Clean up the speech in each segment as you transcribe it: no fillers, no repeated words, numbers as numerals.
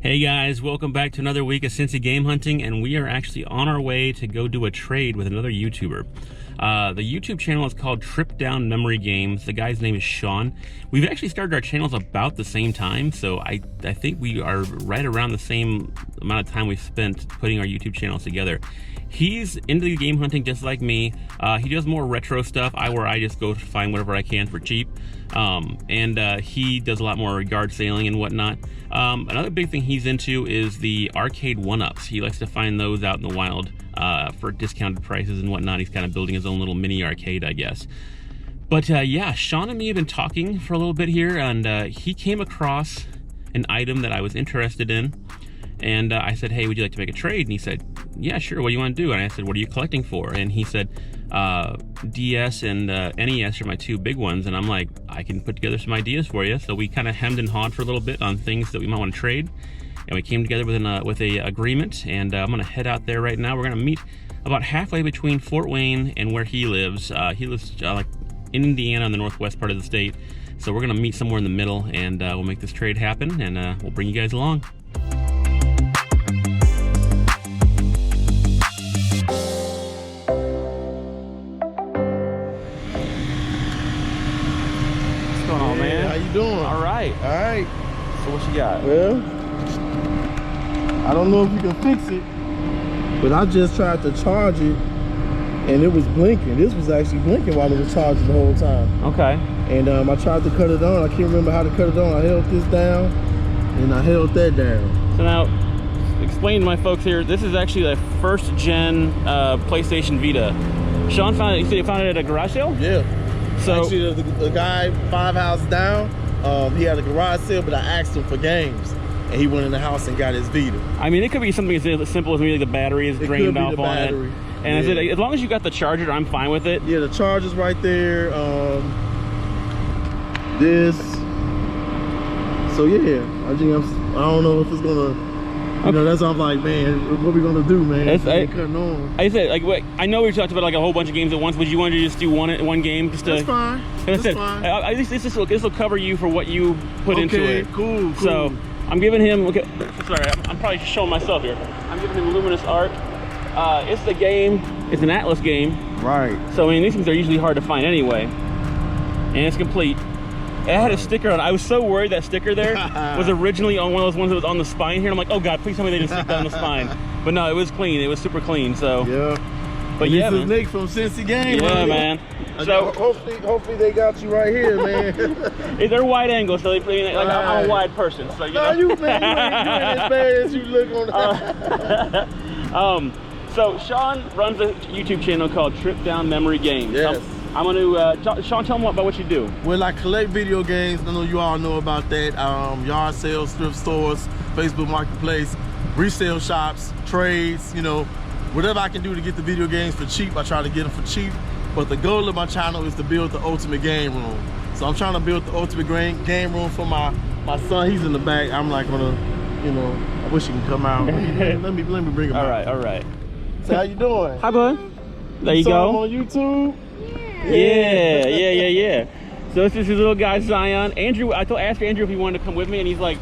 Hey guys, welcome back to another week of Cincy Game Hunting, and we are actually on our way to go do a trade with another YouTuber. The YouTube channel is called Trip Down Memory Games. The guy's name is Sean. We've actually started our channels about the same time, so I think we are right around the same amount of time we've spent putting our YouTube channels together. He's into the game hunting just like me. He does more retro stuff, where I just go find whatever I can for cheap. He does a lot more yard sailing and whatnot. Another big thing he's into is the arcade one-ups. He likes to find those out in the wild for discounted prices and whatnot. He's kind of building his own little mini arcade, I guess. But yeah, Sean and me have been talking for a little bit here, and he came across an item that I was interested in. And I said, hey, would you like to make a trade? And he said, yeah, sure, what do you want to do? And I said, what are you collecting for? And he said, DS and NES are my two big ones. And I'm like, I can put together some ideas for you. So we kind of hemmed and hawed for a little bit on things that we might want to trade. And we came together with a agreement. And I'm going to head out there right now. We're going to meet about halfway between Fort Wayne and where he lives. He lives like in Indiana, in the northwest part of the state. So we're going to meet somewhere in the middle, and we'll make this trade happen, and we'll bring you guys along. Doing? All right. So what you got? Well, I don't know if you can fix it, but I just tried to charge it and it was blinking. This was actually blinking while it was charging the whole time. Okay. And I tried to cut it on. I can't remember how to cut it on. I held this down and I held that down. So now, explain to my folks here, this is actually the first gen PlayStation Vita. Sean found it, you said you found it at a garage sale? Yeah. So actually, the guy 5 houses down, he had a garage sale, but I asked him for games, and he went in the house and got his Vita. I mean, it could be something as simple as maybe the battery is drained off on it. And yeah. I said, as long as you got the charger, I'm fine with it. Yeah, the charger's right there. This. So yeah, I don't know if it's gonna. You know, that's why I'm like, man, what we gonna do, man? Cutting on. I said, like, I know we talked about like a whole bunch of games at once. Would you want to just do one game? Just that's fine. That's fine. At least this will cover you for what you put into it. Cool. So I'm giving him. Okay, sorry, I'm probably just showing myself here. I'm giving him Luminous Art. It's the game. It's an Atlas game. Right. So I mean, these things are usually hard to find anyway. And it's complete. It had a sticker on it. I was so worried that sticker there was originally on one of those ones that was on the spine here. I'm like, oh God, please tell me they didn't stick that on the spine. But no, it was clean. It was super clean. So yeah. But yeah, this is Nick from Cincy Game. Yeah, man. So hopefully they got you right here, man. They're wide angle, so like I'm a wide person. So you know. You ain't as bad as you look on. So Sean runs a YouTube channel called Trip Down Memory Games. Yes. I'm gonna Sean, tell them about what you do. Well, I collect video games. I know you all know about that. Yard sales, thrift stores, Facebook Marketplace, resale shops, trades. You know, whatever I can do to get the video games for cheap, I try to get them for cheap. But the goal of my channel is to build the ultimate game room. So I'm trying to build the ultimate game room for my son. He's in the back. I'm like gonna, you know, I wish he can come out. let me bring him out. All right. So how you doing? Hi, bud. There you go. I'm on YouTube. Yeah. So this is his little guy Zion. Andrew, I asked Andrew if he wanted to come with me, and he's like,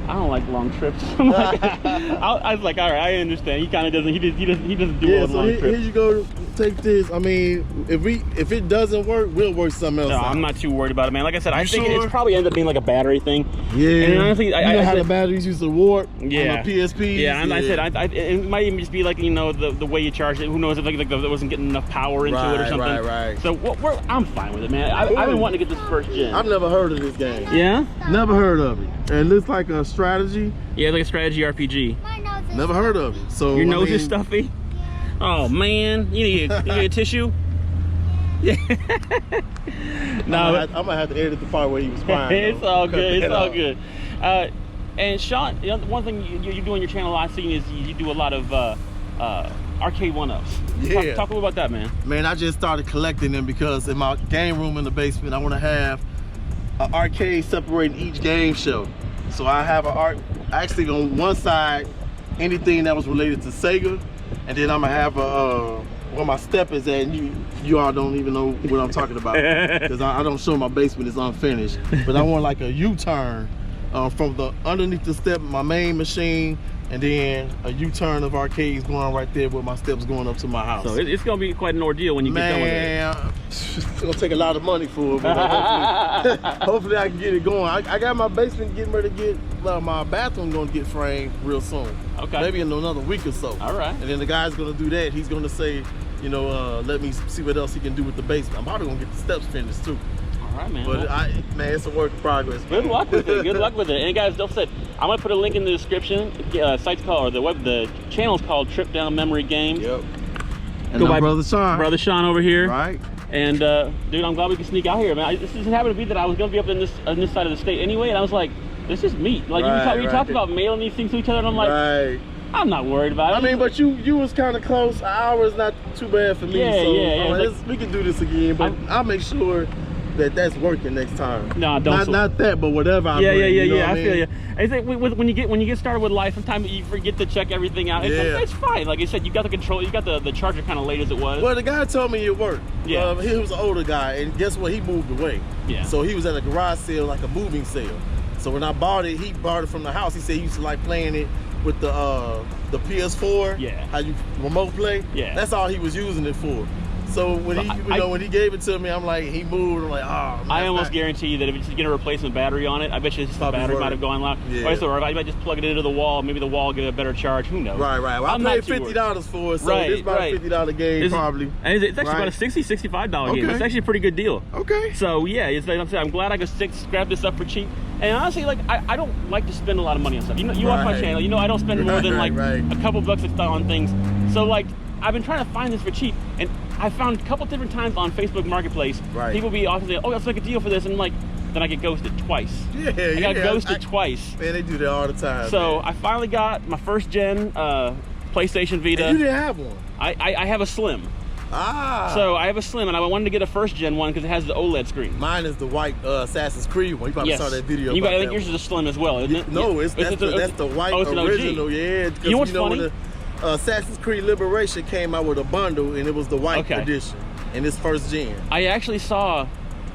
I don't like long trips. I'm like, I was like, all right, I understand. He kind of doesn't. He doesn't do well long trips. Here you go. Take this. I mean, if it doesn't work, we'll work something else. No, out. I'm not too worried about it, man. Like I said, I think it's probably ended up being like a battery thing. Yeah. And honestly, I know how the batteries used to warp. Yeah. On the PSP. Yeah. And I said, it might even just be like, you know, the way you charge it. Who knows if like there wasn't getting enough power into it or something. Right. So I'm fine with it, man. I've been wanting to get this first gen. I've never heard of this game. Yeah. Never heard of it. And it looks like a strategy. Yeah, like a strategy RPG. Never heard of it. So your nose is stuffy. Oh man, you need a tissue. Yeah. No, I'm gonna have to edit the part where he was crying. It's all good. It's all good. And Sean, you know, one thing you do on your channel I've seen is you do a lot of arcade one-ups. Yeah. Talk a little about that, man. Man, I just started collecting them because in my game room in the basement, I want to have an arcade separating each game show. So I have actually on one side anything that was related to Sega, and then I'm gonna have where my step is at, and you all don't even know what I'm talking about because I don't show my basement is unfinished. But I want like a U-turn from the underneath the step of my main machine, and then a U-turn of arcades going right there with my steps going up to my house. So it's gonna be quite an ordeal when you get done with it. It's gonna take a lot of money for it, but hopefully I can get it going. I got my basement getting ready to get, well, my bathroom gonna get framed real soon. Okay. Maybe in another week or so. All right. And then the guy's gonna do that. He's gonna say, you know, let me see what else he can do with the basement. I'm probably gonna get the steps finished too. All right, man. But man, it's a work in progress. Good luck with it. Good luck with it. And guys, don't forget, I'm gonna put a link in the description. Site's called, or the channel's called Trip Down Memory Games. Yep. And Go my by brother Sean. Brother Sean over here. Right. And dude, I'm glad we can sneak out here, man. This just happened to be that I was gonna be up in this side of the state anyway, and I was like, this is meat. Like we talked about mailing these things to each other, and I'm like, I'm not worried about it. I mean, but you was kind of close. An hour is not too bad for me. Yeah, so yeah. Like, we can do this again, but I'll make sure that's working next time. No, don't. Not that, but whatever. I feel you. I think when you get started with life, sometimes you forget to check everything out. It's fine. Like I said, you got the control. You got the charger kind of late as it was. Well, the guy told me it worked. Yeah. He was an older guy, and guess what? He moved away. Yeah. So he was at a garage sale, like a moving sale. So when I bought it, he bought it from the house. He said he used to like playing it with the PS4. Yeah. How you remote play. Yeah. That's all he was using it for. So when when he gave it to me, I'm like, he moved. I'm like, oh. Man, I almost guarantee you that if you get a replacement battery on it, I bet you the battery might have gone loud. Yeah. Or I might just plug it into the wall. Maybe the wall will get a better charge. Who knows? Right. Well, I paid $50 for it, so it's about a $50 game probably. And it's actually about a $60, $65 game. It's actually a pretty good deal. Okay. So yeah, I'm glad I could grab this up for cheap. And honestly, like I don't like to spend a lot of money on stuff. You know, you watch my channel. You know, I don't spend more than like a couple bucks on things. So like, I've been trying to find this for cheap, and I found a couple different times on Facebook Marketplace. People be often saying, "Oh, let's make a deal for this," and like, then I get ghosted twice. I got ghosted twice. Man, they do that all the time. So I finally got my first gen PlayStation Vita. And you didn't have one. I have a Slim. So I have a Slim, and I wanted to get a first gen one because it has the OLED screen. Mine is the white Assassin's Creed one. You probably saw that video. I think yours is a Slim as well, isn't it? No, that's the white original. Yeah, because you know what's funny? When the Assassin's Creed Liberation came out with a bundle, and it was the white edition, and it's first gen. I actually saw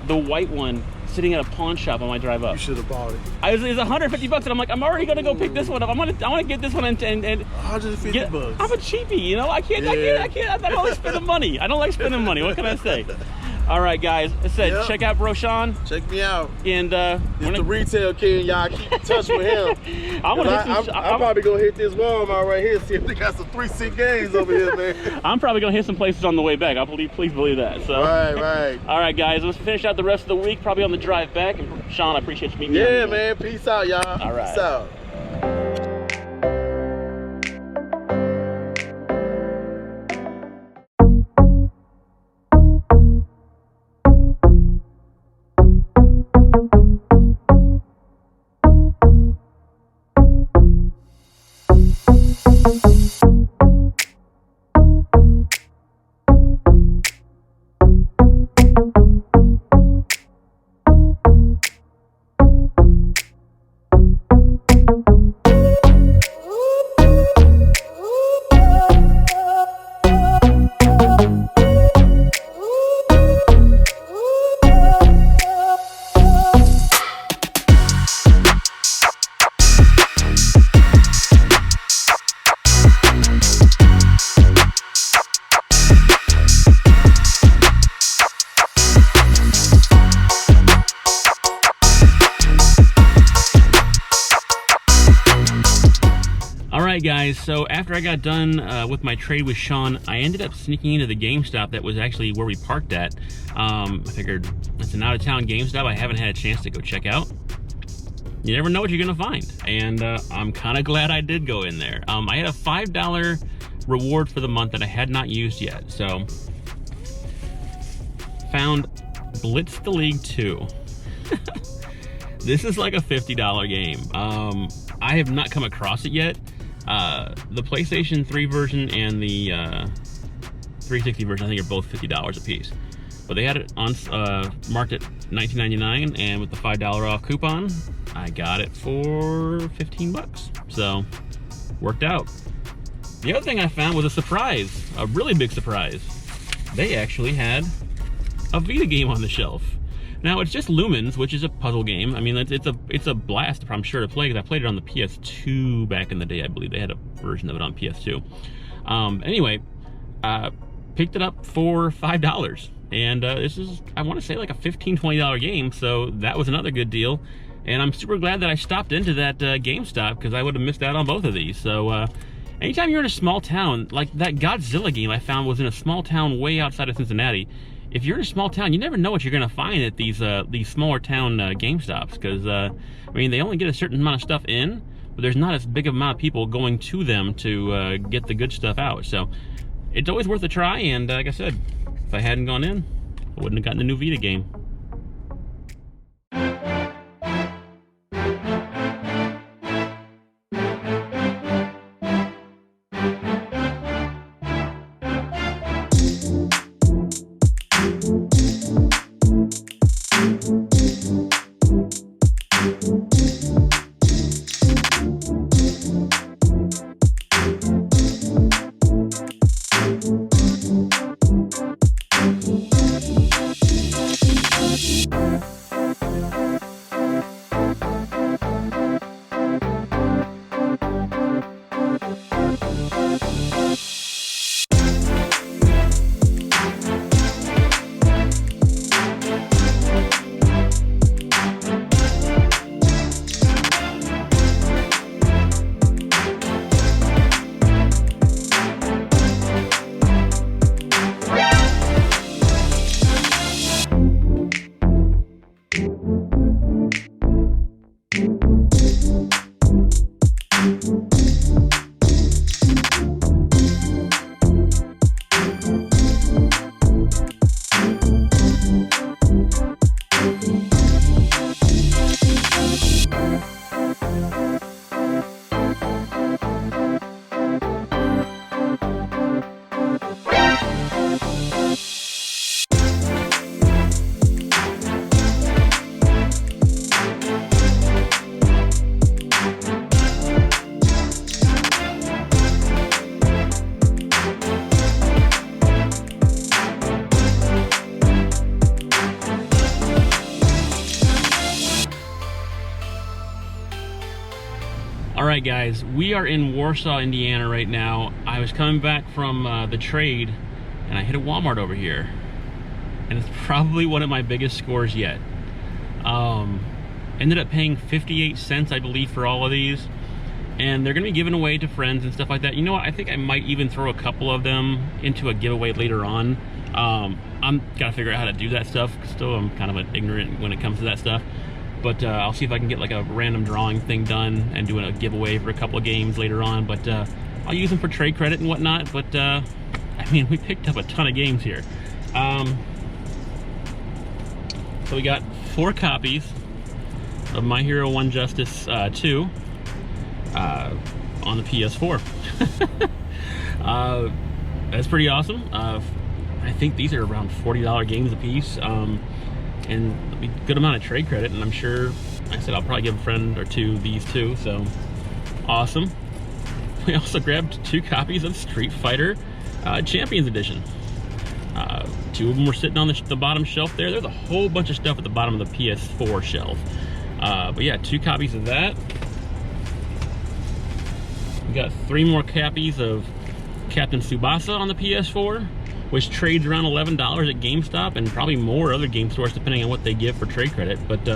the white one sitting at a pawn shop on my drive up. You should have bought it. It was $150, and I'm like, I'm already gonna go pick this one up. I want to get this one and $150. I'm a cheapie, you know. I can't. I don't like spending money. I don't like spending money. What can I say? All right, guys. I said, check out Bro Sean. Check me out. And it's the retail king, y'all. Keep in touch with him. I'm probably gonna hit this Walmart right here, see if they got some 3-cent games over here, man. I'm probably gonna hit some places on the way back. Please believe that. So. Right. All right, guys. Let's finish out the rest of the week, probably on the drive back. And Sean, I appreciate you meeting me. Yeah, man. Peace out, y'all. All right. Peace out. Alright guys, so after I got done with my trade with Sean, I ended up sneaking into the GameStop that was actually where we parked at. I figured it's an out-of-town GameStop I haven't had a chance to go check out. You never know what you're gonna find, and I'm kind of glad I did go in there. I had a $5 reward for the month that I had not used yet, so found Blitz the League 2. This is like a $50 game. I have not come across it yet. The PlayStation 3 version and the 360 version, I think, are both $50 a piece. But they had it on marked at $19.99, and with the $5 off coupon, I got it for 15 bucks. So, worked out. The other thing I found was a surprise, a really big surprise. They actually had a Vita game on the shelf. Now it's just Lumens, which is a puzzle game. I mean, it's a blast, I'm sure, to play, because I played it on the PS2 back in the day. I believe they had a version of it on PS2. Anyway, picked it up for $5, and this is, I want to say, like a $15–20 game, so that was another good deal. And I'm super glad that I stopped into that GameStop, because I would have missed out on both of these. So anytime you're in a small town, like that Godzilla game I found was in a small town way outside of Cincinnati. If you're in a small town, you never know what you're going to find at these smaller town GameStops, because I mean, they only get a certain amount of stuff in, but there's not as big of amount of people going to them to get the good stuff out. So it's always worth a try, and like I said, if I hadn't gone in, I wouldn't have gotten the new Vita game. Alright guys, we are in Warsaw, Indiana right now. I was coming back from the trade, and I hit a Walmart over here. And it's probably one of my biggest scores yet. Ended up paying 58 cents, I believe, for all of these. And they're going to be given away to friends and stuff like that. You know what? I think I might even throw a couple of them into a giveaway later on. I'm got to figure out how to do that stuff. Still, I'm kind of an ignorant when it comes to that stuff. But I'll see if I can get like a random drawing thing done and do a giveaway for a couple of games later on. But I'll use them for trade credit and whatnot. But I mean, we picked up a ton of games here. So we got 4 copies of My Hero 1 Justice 2 on the PS4. That's pretty awesome. I think these are around $40 games a piece. And a good amount of trade credit, and I'm sure, like I said, I'll probably give a friend or two these too, so awesome. We also grabbed 2 copies of Street Fighter Champions Edition. 2 of them were sitting on the bottom shelf there. There's a whole bunch of stuff at the bottom of the PS4 shelf. But yeah, 2 copies of that. We got 3 more copies of Captain Tsubasa on the PS4, which trades around $11 at GameStop and probably more other game stores depending on what they give for trade credit. But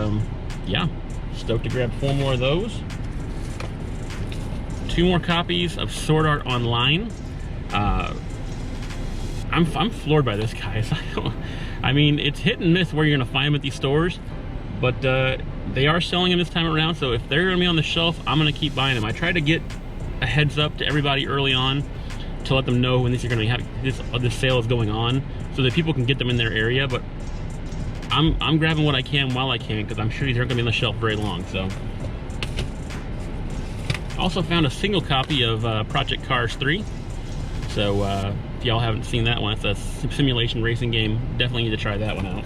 yeah, stoked to grab 4 more of those. 2 more copies of Sword Art Online. I'm floored by this, guys. I mean, it's hit and miss where you're gonna find them at these stores, but they are selling them this time around. So if they're gonna be on the shelf, I'm gonna keep buying them. I try to get a heads up to everybody early on to let them know when this sale is going on, so that people can get them in their area. But I'm grabbing what I can while I can, because I'm sure these aren't gonna be on the shelf very long. So also found a single copy of Project Cars 3. So if y'all haven't seen that one, it's a simulation racing game. Definitely need to try that one out.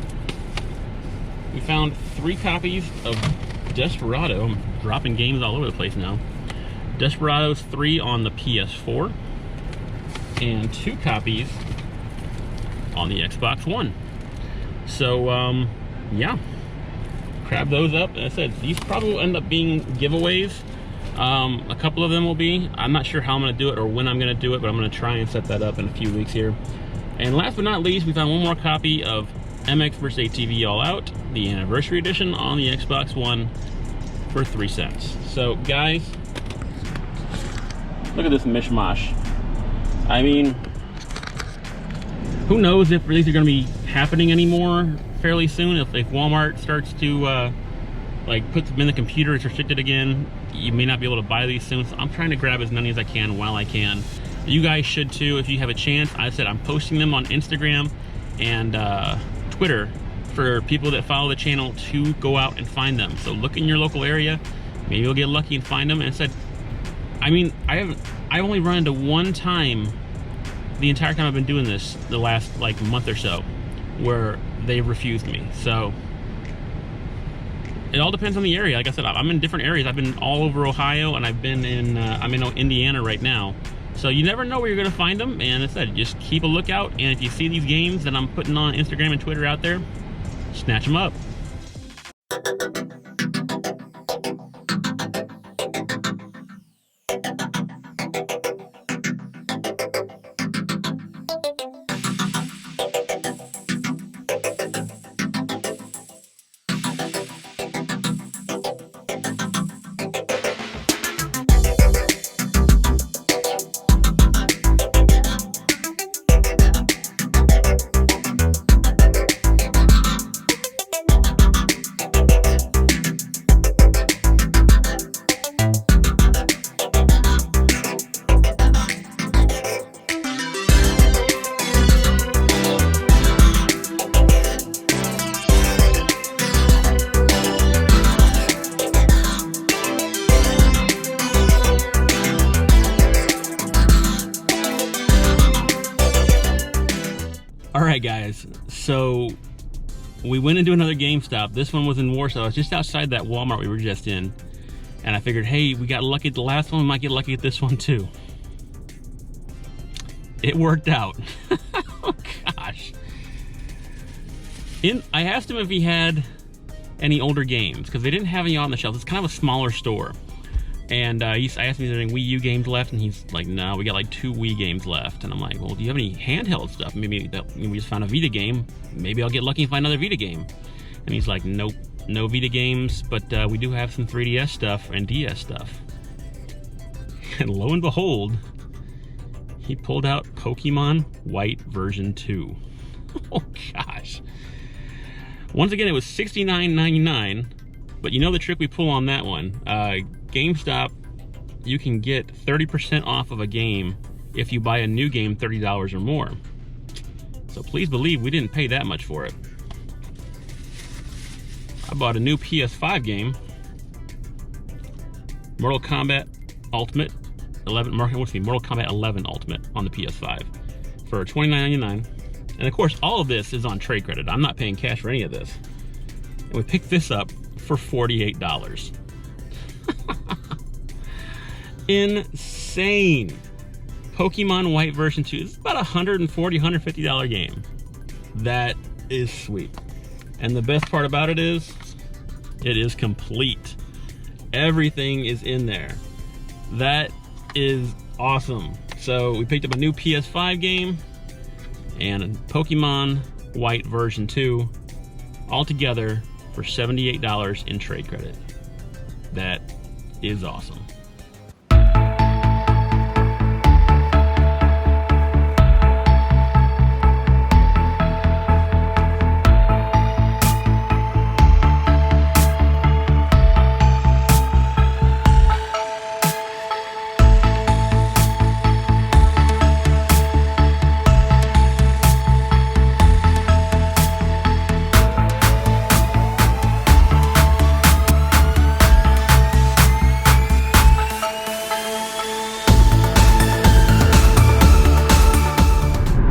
We found 3 copies of Desperado. I'm dropping games all over the place now. Desperados 3 on the PS4. And 2 copies on the Xbox One. So yeah, grab those up. As I said, these probably will end up being giveaways. A couple of them will be. I'm not sure how I'm going to do it or when I'm going to do it, but I'm going to try and set that up in a few weeks here. And last but not least, we found one more copy of MX vs. ATV All Out, the anniversary edition on the Xbox One for 3 cents. So guys, look at this mishmash. I mean, who knows if these are going to be happening anymore fairly soon. If Walmart starts to like put them in the computer, it's restricted again, you may not be able to buy these soon. So I'm trying to grab as many as I can while I can. You guys should too if you have a chance. I said I'm posting them on Instagram and Twitter for people that follow the channel to go out and find them. So look in your local area, maybe you'll get lucky and find them. And said, I mean, I've only run into one time the entire time I've been doing this, the last like month or so, where they refused me. So it all depends on the area. Like I said, I'm in different areas. I've been all over Ohio, and I've been in I'm in Indiana right now. So you never know where you're gonna find them. And as I said, just keep a lookout. And if you see these games that I'm putting on Instagram and Twitter out there, snatch them up. Alright guys, so we went into another GameStop. This one was in Warsaw. It's just outside that Walmart we were just in. And I figured, hey, we got lucky at the last one, we might get lucky at this one too. It worked out. Oh gosh. I asked him if he had any older games, because they didn't have any on the shelf. It's kind of a smaller store. And I asked him if there are any Wii U games left, and he's like, no, we got like 2 Wii games left. And I'm like, well, do you have any handheld stuff? Maybe we just found a Vita game. Maybe I'll get lucky and find another Vita game. And he's like, nope, no Vita games, but we do have some 3DS stuff and DS stuff. And lo and behold, he pulled out Pokemon White version 2. Oh gosh. Once again, it was $69.99, but you know the trick we pull on that one. GameStop, you can get 30% off of a game if you buy a new game $30 or more. So please believe we didn't pay that much for it. I bought a new PS5 game, Mortal Kombat Ultimate 11, Mortal Kombat 11 Ultimate on the PS5 for $29.99. And of course, all of this is on trade credit. I'm not paying cash for any of this. And we picked this up for $48. Insane. Pokemon White version 2. This is about $140, $150 game. That is sweet. And the best part about it is complete. Everything is in there. That is awesome. So we picked up a new PS5 game and a Pokemon White version 2 all together for $78 in trade credit. That is awesome.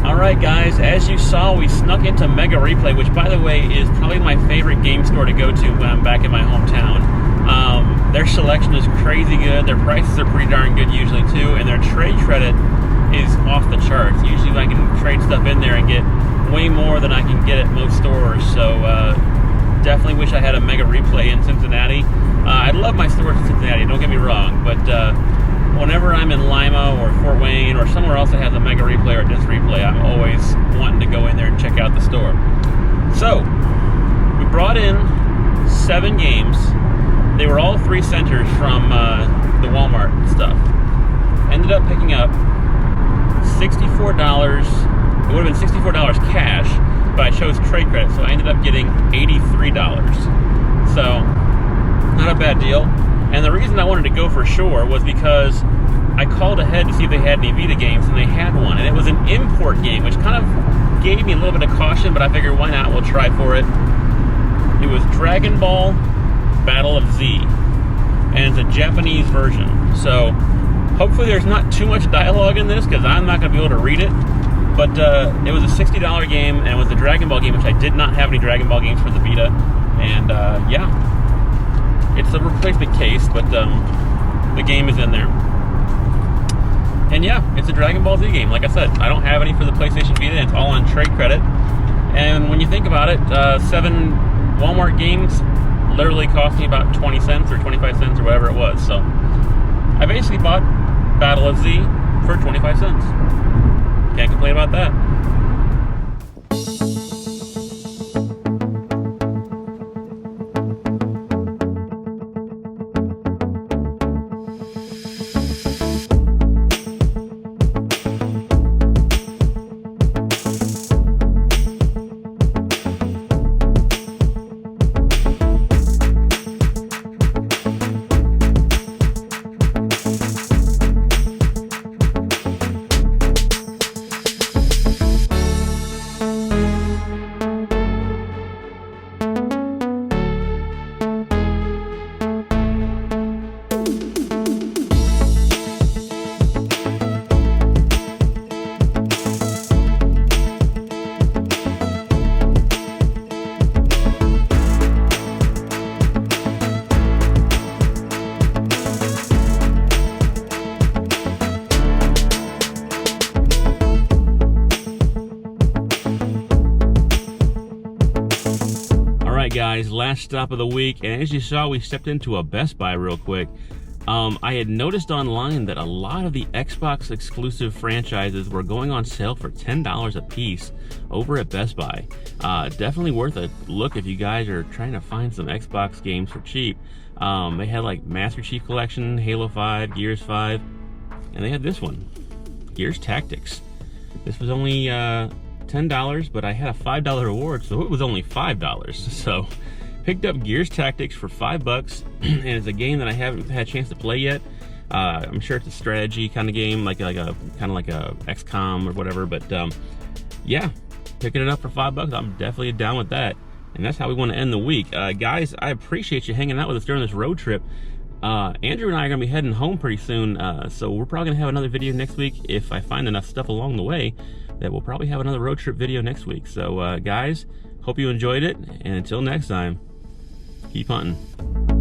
Alright guys, as you saw, we snuck into Mega Replay, which by the way is probably my favorite game store to go to when I'm back in my hometown. Their selection is crazy good, their prices are pretty darn good usually too, and their trade credit is off the charts. Usually I can trade stuff in there and get way more than I can get at most stores, so definitely wish I had a Mega Replay in Cincinnati. I love my stores in Cincinnati, don't get me wrong, but whenever I'm in Lima or Fort Wayne or somewhere else that has a Mega Replay or a Disc Replay, I'm always wanting to go in there and check out the store. So, we brought in 7 games. They were all 3 centers from the Walmart stuff. Ended up picking up $64. It would have been $64 cash, but I chose trade credit, so I ended up getting $83. So, not a bad deal. And the reason I wanted to go for sure was because I called ahead to see if they had any Vita games, and they had one, and it was an import game, which kind of gave me a little bit of caution, but I figured why not, we'll try for it. It was Dragon Ball Battle of Z, and it's a Japanese version. So hopefully there's not too much dialogue in this, because I'm not going to be able to read it. But it was a $60 game, and it was a Dragon Ball game, which I did not have any Dragon Ball games for the Vita. And yeah, it's a replacement case, but the game is in there. And yeah, it's a Dragon Ball Z game. Like I said, I don't have any for the PlayStation Vita, and it's all on trade credit. And when you think about it, 7 Walmart games literally cost me about 20 cents or 25 cents or whatever it was. So I basically bought Battle of Z for 25 cents. Can't complain about that. Guys, last stop of the week, and as you saw, we stepped into a Best Buy real quick. I had noticed online that a lot of the Xbox exclusive franchises were going on sale for $10 a piece over at Best Buy. Definitely worth a look if you guys are trying to find some Xbox games for cheap. They had like Master Chief Collection, Halo 5, Gears 5, and they had this one, Gears Tactics. This was only $10, but I had a $5 reward, so it was only $5. So picked up Gears Tactics for $5, and it's a game that I haven't had a chance to play yet. I'm sure it's a strategy kind of game, like a kind of like a XCOM or whatever, but yeah, picking it up for $5, I'm definitely down with that. And that's how we want to end the week. Guys, I appreciate you hanging out with us during this road trip. Andrew and I are going to be heading home pretty soon, so we're probably going to have another video next week if I find enough stuff along the way. That we'll probably have another road trip video next week. So guys, hope you enjoyed it, and until next time, keep hunting.